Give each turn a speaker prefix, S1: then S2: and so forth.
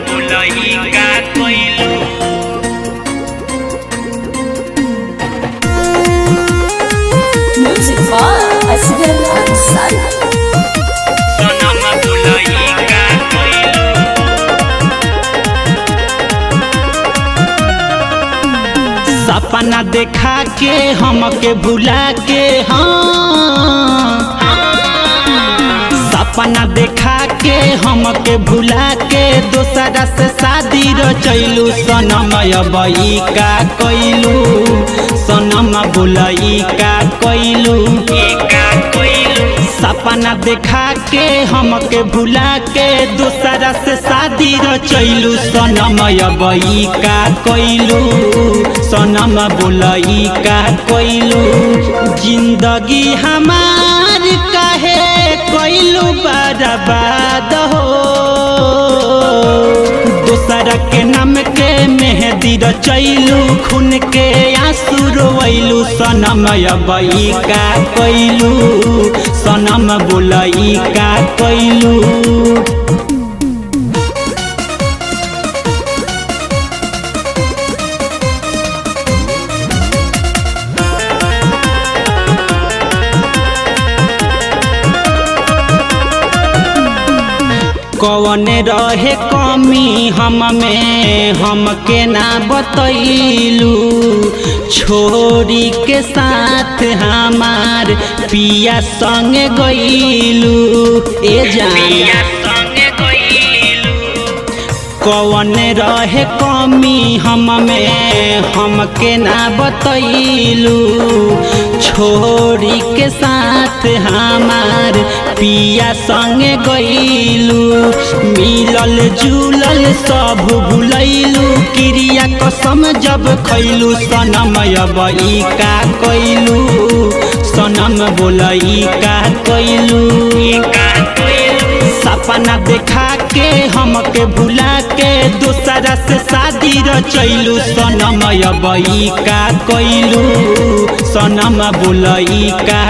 S1: बुलई का कोइलू
S2: Music by Asghar Ansari.
S1: सनम बुलई का कोइलू
S3: सपना देखा के हमके भुला के सपना देखा के हमके भुला के दोसरा से शादी रचैलू सनम अबई का कोइलू सनम बुलई का कोइलू
S1: का कोइलू
S3: सपना देखा के हमके भुला के दूसरा से शादी रचैलू सनम अबई का कोइलू सनम बुलई का कोइलू जिंदगी हमार काहे कोइलू बर्बाद हो दूसरा के नाम के मेहंदी रचैलू खून के आंसू रोइलू सनम अबई का कोइलू सनम बुलई का कोइलू कौन रहे कमी हम में हमके ना बतैलू छोरी के साथ हमार पिया संग गईलू ए जान
S1: संगे कोइलू
S3: कौन रहे कमी हम में हमके ना बतैलू छोरी के साथ हमार पिया संगे गईलू मिलल जुलल सब भुलैलू क्रिया कसम जब खैलू सनम अबई का कोइलू सनम बुलई का कोइलू
S1: का कोइलू
S3: सपना देखा के हमके भुला के दूसरा से शादी रचैलू सनम अबई का कोइलू सनम बुलई का